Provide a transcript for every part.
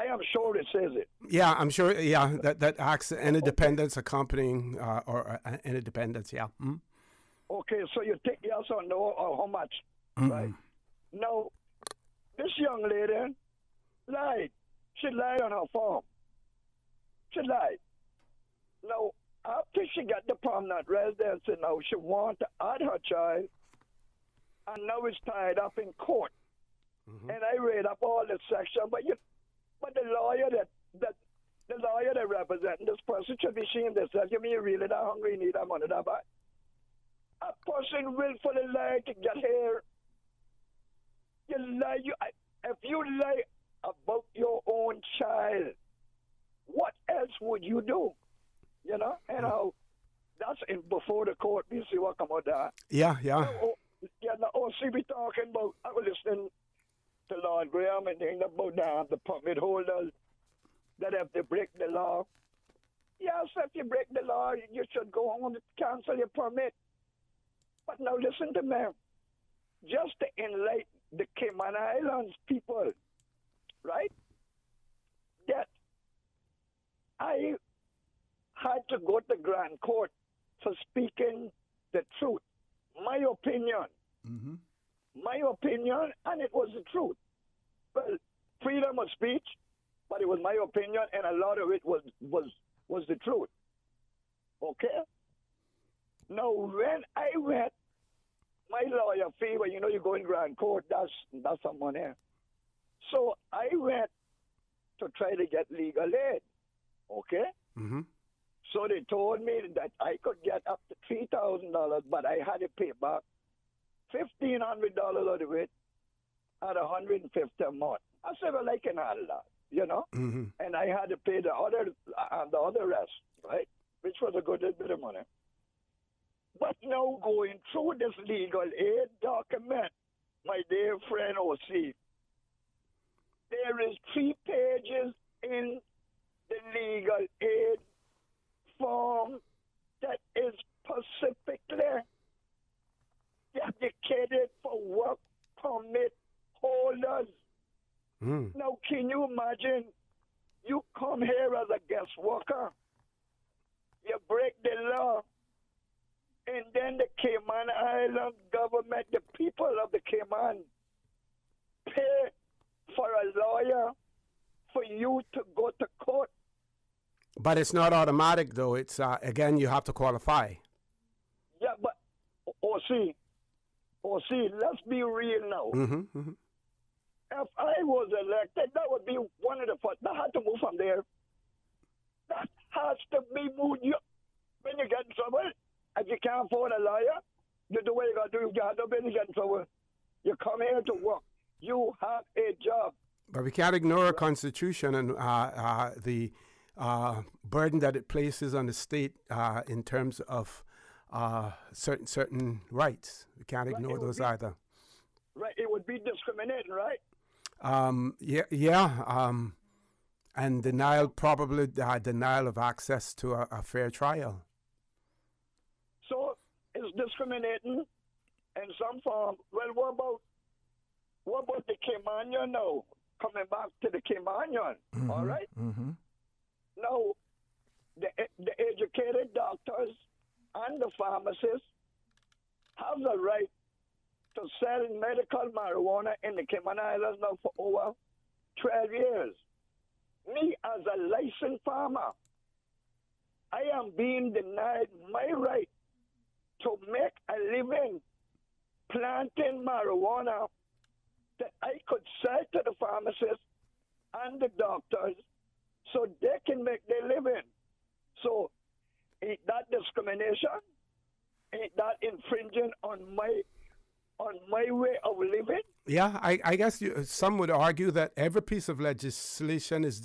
am sure it says it. Yeah, I'm sure. Yeah, that acts any dependence accompanying or any dependence. Yeah. Mm. Okay, so you take yes or no or how much, right? Now, this young lady lied. She lied on her form. She lied. Now, after she got the permanent residency, now she want to add her child, and now it's tied up in court. And I read up all the section, but the lawyer that the lawyer that representing this person should be ashamed themselves. You mean you really that hungry, you need that money that bad? A person willfully lie to get here. You lie. If you lie about your own child, what else would you do? You know, and how that's in before the court. You see what come out there. Yeah, yeah. Now, see, we talking about. I was listening to Lord Graham and things about the permit holders that if they break the law. Yes, if you break the law, you should go home and cancel your permit. But now listen to me. Just to enlighten the Cayman Islands people, right? That I had to go to Grand Court for speaking the truth. My opinion. My opinion, and it was the truth. Well, freedom of speech, but it was my opinion, and a lot of it was the truth. Okay? Now, when I went, my lawyer fee, well, you know, you go in Grand Court, that's some money. So I went to try to get legal aid. Okay? So they told me that I could get up to $3,000, but I had to pay back $1,500 of it at $150 a month. I said, well, I can handle that, you know? And I had to pay the other rest, right? Which was a good bit of money. But now going through this legal aid document, my dear friend O.C., there is 3 pages in the legal aid form that is specifically dedicated for work permit holders. Now, can you imagine? You come here as a guest worker, you break the law, and then the Cayman Island government, the people of the Cayman, pay for a lawyer for you to go to court. But it's not automatic, though. It's again, you have to qualify. Yeah, but OC, let's be real now. If I was elected, that would be one of the first. That had to move from there. That has to be moved. When you get in trouble, if you can't afford a lawyer, you do what you got to do. You got to get in trouble. You come here to work. You have a job. But we can't ignore a constitution and the burden that it places on the state in terms of certain rights. We can't ignore those either. Right, it would be discriminating, right? And probably denial of access to a fair trial. So it's discriminating in some form. Well, what about the Caymanian now? Coming back to the Caymanian, all right? Now, the educated doctors and the pharmacists have the right to sell medical marijuana in the Cayman Islands now for over 12 years. Me, as a licensed farmer, I am being denied my right to make a living planting marijuana that I could sell to the pharmacists and the doctors so they can make their living. So, ain't that discrimination? Ain't that infringing on my way of living? Yeah, I guess some would argue that every piece of legislation is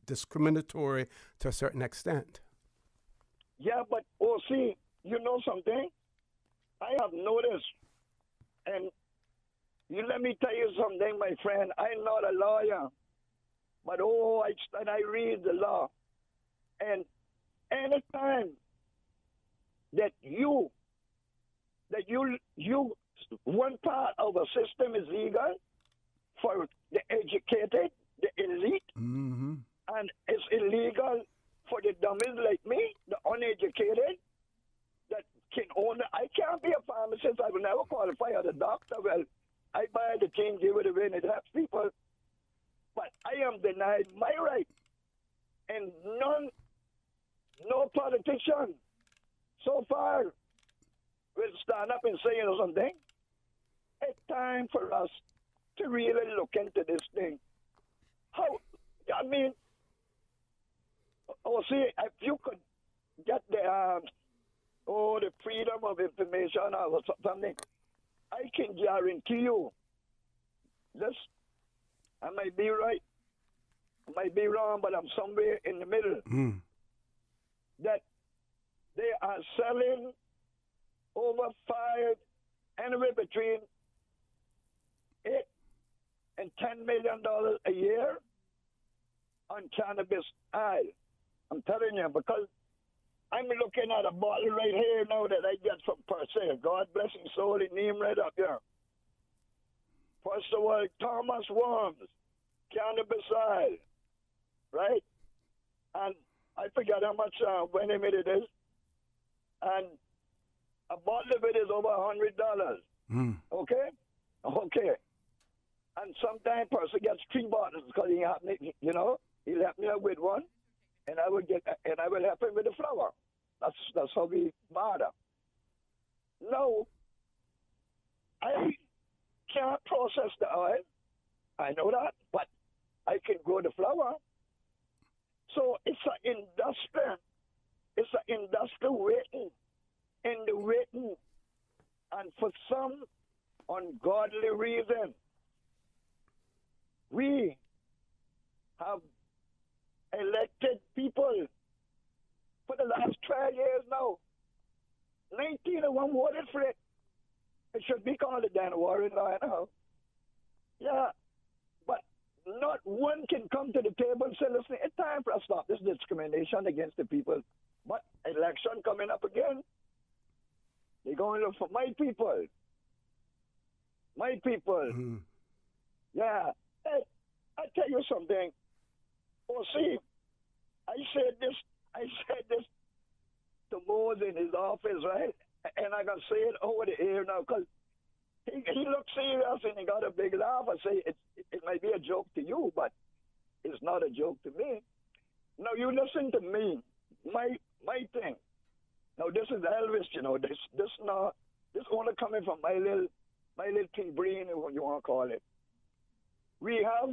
discriminatory to a certain extent. Yeah, but see, you know something? I have noticed, and you let me tell you something, my friend. I'm not a lawyer, but I read the law, and anytime that you one part of a system is legal for the educated, the elite, have denied my right. And no politician so far will stand up and say something. It's time for us to really look into this thing. I mean, see, if you could get the freedom of information or something, I can guarantee you this. I might be right, I might be wrong, but I'm somewhere in the middle. That they are selling over anywhere between $8 and $10 million a year on cannabis oil. I'm telling you, because I'm looking at a bottle right here now that I get from Per Se. God bless his soul, his name right up here. First of all, Thomas Worms, cannabis oil, right? And I forget how much volume it is. And a bottle of it is over $100. Okay? Okay. And sometimes person gets 3 bottles because he left me up with one, and I will help him with the flour. That's how we bother. No, I can't process the oil. I know that, but I can grow the flour. So it's an industry. It's an industry waiting in the waiting, and for some ungodly reason, we have elected people for the last 12 years now. 19 of them voted for it. It should be called a Dan Warren law now. Yeah, but not one can come to the table and say, listen, it's time for us to stop this discrimination against the people. But election coming up again, they're going to look for my people. My people. Yeah. Hey, I tell you something. Oh, see, I said this to Moses in his office, right? And I can say it over the air now because he looked serious and he got a big laugh. I say it might be a joke to you, but it's not a joke to me. Now you listen to me. My thing. Now this is Elvis, this only coming from my little pea brain, what you want to call it. We have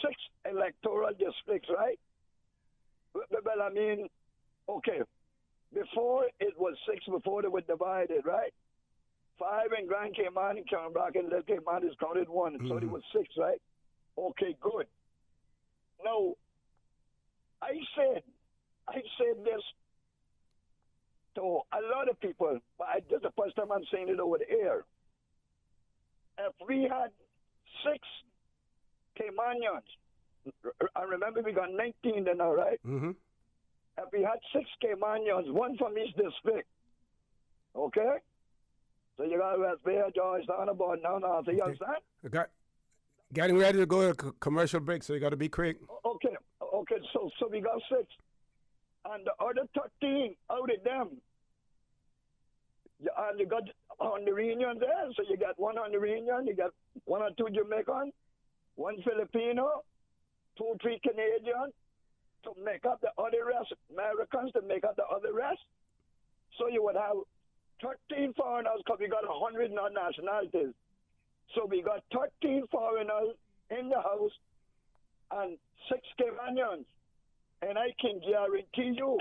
6 electoral districts, right? Well, I mean, okay. Before it was 6, before they were divided, right? 5 in Grand Cayman and Cameron and Little Cayman is counted 1, so it was 6, right? Okay, good. Now, I said this to a lot of people, but this is the first time I'm saying it over the air. If we had 6 Caymanians, I remember we got 19 then, all right? If we had 6 Caymanians, 1 from each district, okay? So you got West Bay, Georgetown, about now, so you understand? Getting ready to go to commercial break, so you got to be quick. Okay, so we got 6. And the other 13 out of them, and you got on the Reunion there, so you got 1 on the Reunion, you got 1 or 2 Jamaican, 1 Filipino, 2, 3 Canadian, to make up the other rest, Americans to make up the other rest. So you would have 13 foreigners, because we got 100 non-nationalities. So we got 13 foreigners in the house and 6 Caymanians. And I can guarantee you,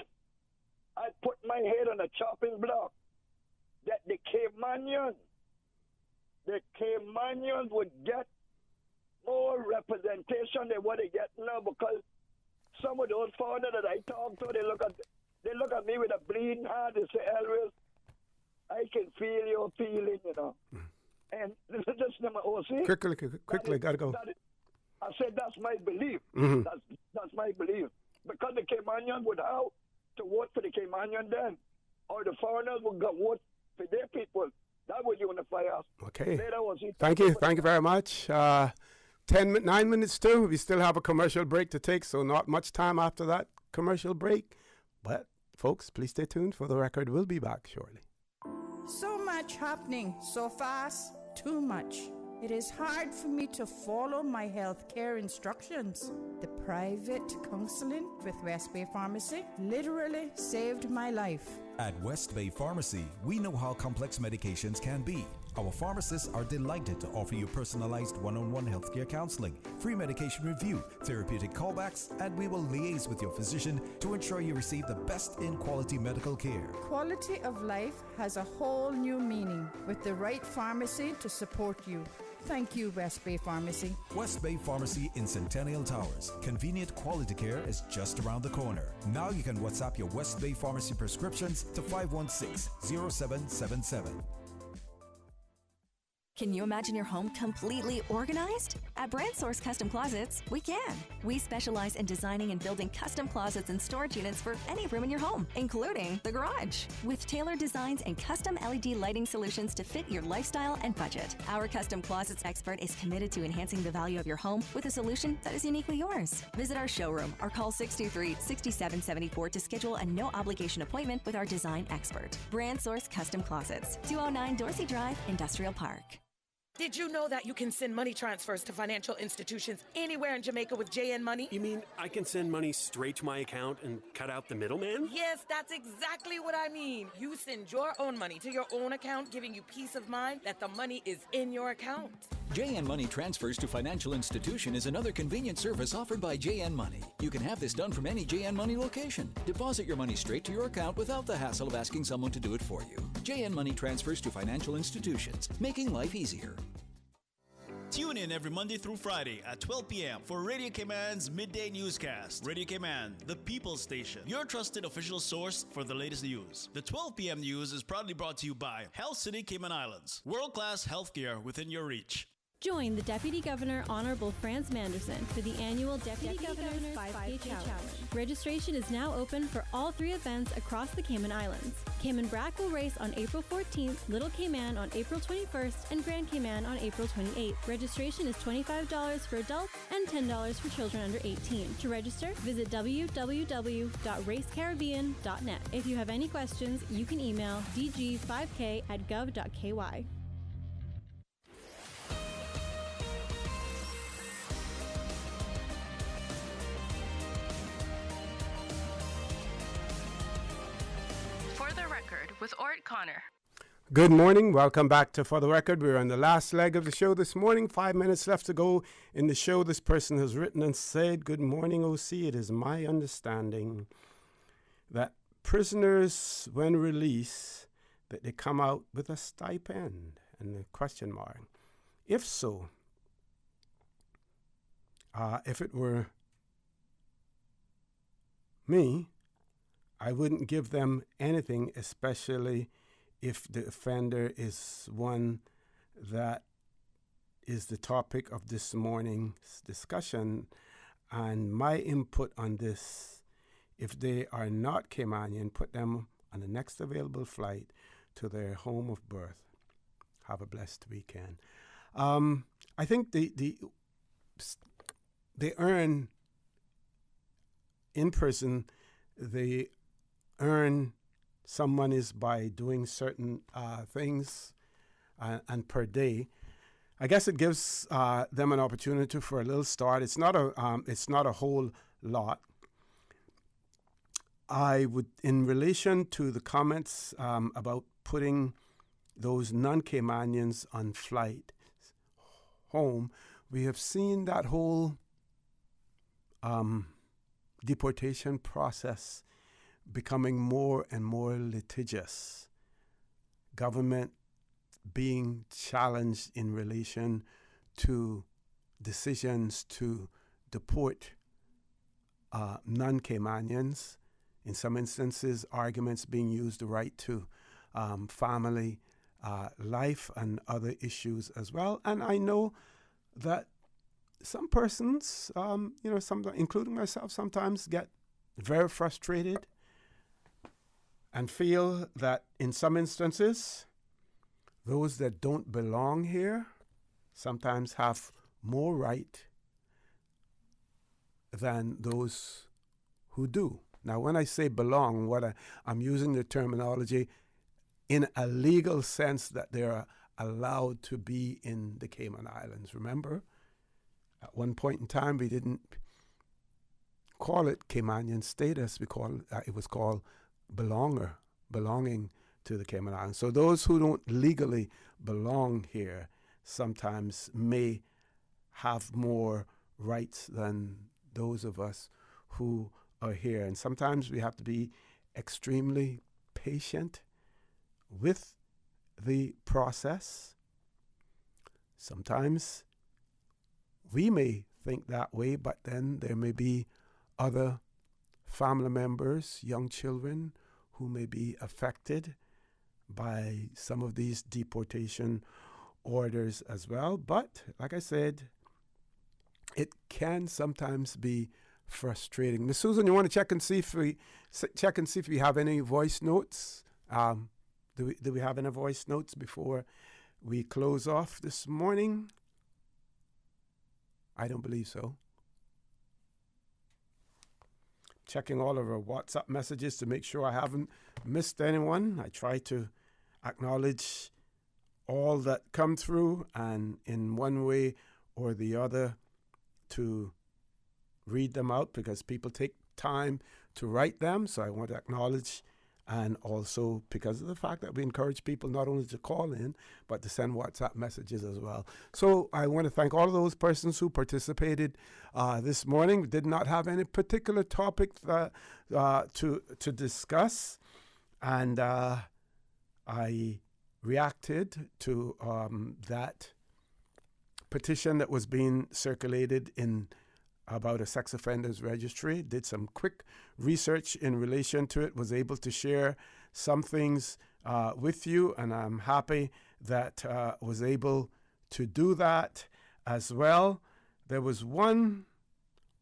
I put my head on a chopping block, that the Caymanians would get more representation than what they get now, because some of those foreigners that I talk to, they look at me with a bleeding heart. They say, Elvis, I can feel your feeling, And this is just my OC. Quickly, gotta go. I said that's my belief. That's my belief. Because the Caymanians would have to vote for the Caymanian then, or the foreigners would go vote for their people. That would unify us. Okay. Thank you very much. 9 minutes to. We still have a commercial break to take, so not much time after that commercial break. But folks, please stay tuned for the record. We'll be back shortly. So much happening so fast, too much. It is hard for me to follow my health care instructions. The private counseling with West Bay Pharmacy literally saved my life. At West Bay Pharmacy, we know how complex medications can be. Our pharmacists are delighted to offer you personalized one-on-one healthcare counseling, free medication review, therapeutic callbacks, and we will liaise with your physician to ensure you receive the best in quality medical care. Quality of life has a whole new meaning with the right pharmacy to support you. Thank you, West Bay Pharmacy. West Bay Pharmacy in Centennial Towers. Convenient quality care is just around the corner. Now you can WhatsApp your West Bay Pharmacy prescriptions to 516-0777. Can you imagine your home completely organized? At Brand Source Custom Closets, we can. We specialize in designing and building custom closets and storage units for any room in your home, including the garage. With tailored designs and custom LED lighting solutions to fit your lifestyle and budget, our custom closets expert is committed to enhancing the value of your home with a solution that is uniquely yours. Visit our showroom or call 623-6774 to schedule a no-obligation appointment with our design expert. Brand Source Custom Closets, 209 Dorsey Drive, Industrial Park. Did you know that you can send money transfers to financial institutions anywhere in Jamaica with JN Money? You mean I can send money straight to my account and cut out the middleman? Yes, that's exactly what I mean. You send your own money to your own account, giving you peace of mind that the money is in your account. JN Money Transfers to Financial Institution is another convenient service offered by JN Money. You can have this done from any JN Money location. Deposit your money straight to your account without the hassle of asking someone to do it for you. JN Money Transfers to Financial Institutions, making life easier. Tune in every Monday through Friday at 12 p.m. for Radio Cayman's Midday Newscast. Radio Cayman, the People's Station, your trusted official source for the latest news. The 12 p.m. news is proudly brought to you by Health City Cayman Islands. World-class healthcare within your reach. Join the Deputy Governor Honorable Franz Manderson for the annual Deputy Governor's 5K Challenge. Registration is now open for all 3 events across the Cayman Islands. Cayman Brac will race on April 14th, Little Cayman on April 21st, and Grand Cayman on April 28th. Registration is $25 for adults and $10 for children under 18. To register, visit www.racecaribbean.net. If you have any questions, you can email dg5k@gov.ky. With ORRETT Connor. Good morning. Welcome back to For the Record. We're on the last leg of the show this morning. 5 minutes left to go in the show. This person has written and said, "Good morning, OC. It is my understanding that prisoners, when released, that they come out with a stipend," and the question mark. If so, if it were me, I wouldn't give them anything, especially if the offender is one that is the topic of this morning's discussion. And my input on this, if they are not Caymanian, put them on the next available flight to their home of birth. Have a blessed weekend. I think they earn in prison, they earn some monies by doing certain things and per day. I guess it gives them an opportunity for a little start. It's not a whole lot. I would, in relation to the comments about putting those non-Caymanians on flight home, we have seen that whole deportation process becoming more and more litigious. Government being challenged in relation to decisions to deport non-Caymanians. In some instances, arguments being used, the right to family life and other issues as well. And I know that some persons, some, including myself, sometimes get very frustrated and feel that in some instances, those that don't belong here sometimes have more right than those who do. Now, when I say belong, I'm using the terminology in a legal sense that they're allowed to be in the Cayman Islands. Remember, at one point in time, we didn't call it Caymanian status. It was called belonging to the Cayman Islands. So those who don't legally belong here sometimes may have more rights than those of us who are here. And sometimes we have to be extremely patient with the process. Sometimes we may think that way, but then there may be other family members, young children, who may be affected by some of these deportation orders as well. But like I said, it can sometimes be frustrating. Miss Susan, you want to check and see if we have any voice notes? Do we have any voice notes before we close off this morning? I don't believe so. Checking all of our WhatsApp messages to make sure I haven't missed anyone. I try to acknowledge all that come through, and in one way or the other to read them out, because people take time to write them. So I want to acknowledge, and also because of the fact that we encourage people not only to call in, but to send WhatsApp messages as well. So I want to thank all of those persons who participated this morning. We did not have any particular topic to discuss, and I reacted to that petition that was being circulated in about a sex offenders registry, did some quick research in relation to it, was able to share some things with you, and I'm happy that was able to do that as well. There was one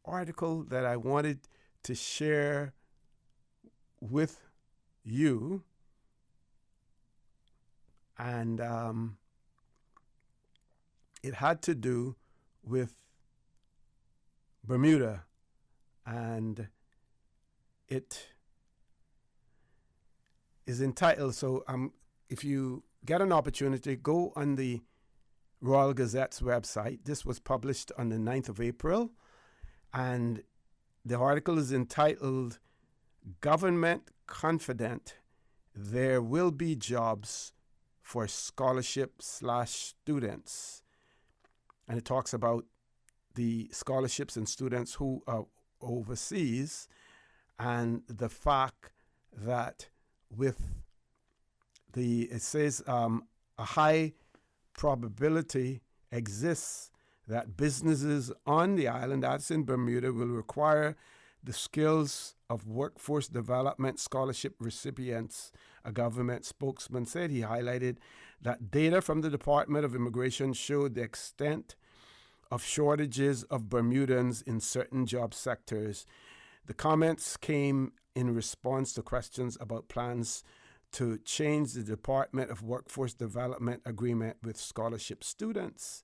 article that I wanted to share with you, and it had to do with Bermuda, and it is entitled, so if you get an opportunity, go on the Royal Gazette's website. This was published on the 9th of April, and the article is entitled, "Government Confident There Will Be Jobs for Scholarship/Students." And it talks about the scholarships and students who are overseas, and the fact that it says a high probability exists that businesses on the island, that's in Bermuda, will require the skills of workforce development scholarship recipients, a government spokesman said. He highlighted that data from the Department of Immigration showed the extent of shortages of Bermudans in certain job sectors. The comments came in response to questions about plans to change the Department of Workforce Development agreement with scholarship students.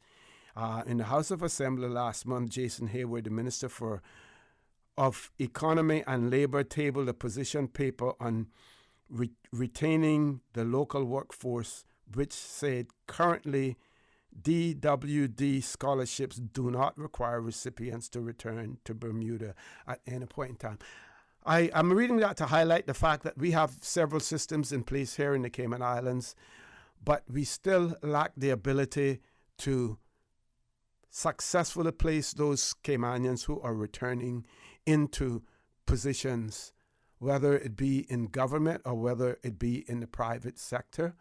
In the House of Assembly last month, Jason Hayward, the Minister of Economy and Labor, tabled a position paper on retaining the local workforce, which said currently DWD scholarships do not require recipients to return to Bermuda at any point in time. I'm reading that to highlight the fact that we have several systems in place here in the Cayman Islands, but we still lack the ability to successfully place those Caymanians who are returning into positions, whether it be in government or whether it be in the private sector.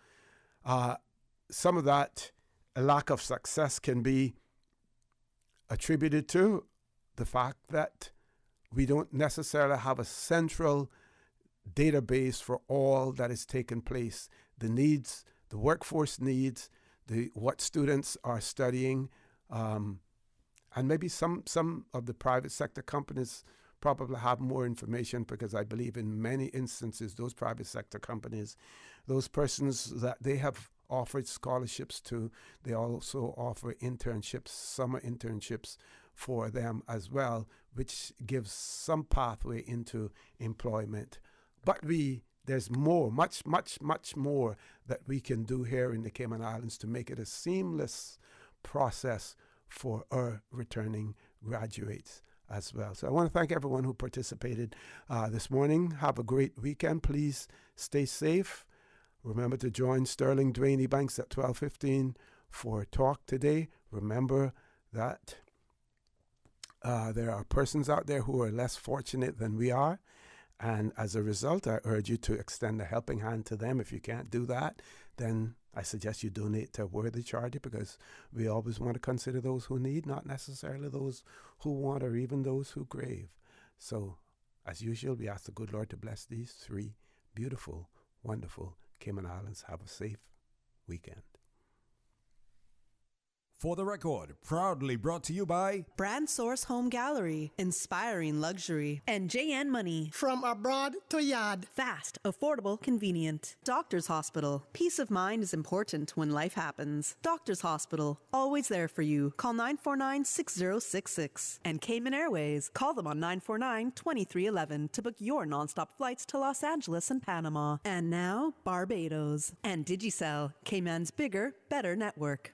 Some of that lack of success can be attributed to the fact that we don't necessarily have a central database for all that is taking place. The needs, the workforce needs, what students are studying, and maybe some of the private sector companies probably have more information, because I believe in many instances those private sector companies, those persons that they have offered scholarships to, they also offer internships, summer internships for them as well, which gives some pathway into employment. But we there's more, much more that we can do here in the Cayman Islands to make it a seamless process for our returning graduates as well. So I want to thank everyone who participated this morning. Have a great weekend. Please stay safe. Remember to join Sterling Dwayne Ebanks at 12:15 for talk today. Remember that there are persons out there who are less fortunate than we are. And as a result, I urge you to extend a helping hand to them. If you can't do that, then I suggest you donate to a worthy charity, because we always want to consider those who need, not necessarily those who want or even those who crave. So, as usual, we ask the good Lord to bless these 3 beautiful, wonderful Cayman Islands. Have a safe weekend. For the record, proudly brought to you by Brand Source Home Gallery, inspiring luxury. And JN Money. From abroad to yard. Fast, affordable, convenient. Doctors Hospital. Peace of mind is important when life happens. Doctors Hospital, always there for you. Call 949-6066. And Cayman Airways. Call them on 949-2311 to book your nonstop flights to Los Angeles and Panama. And now, Barbados. And Digicel, Cayman's bigger, better network.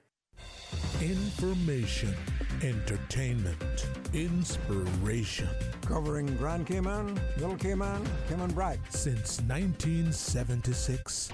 Information, entertainment, inspiration. Covering Grand Cayman, Little Cayman, Cayman Brac. Since 1976.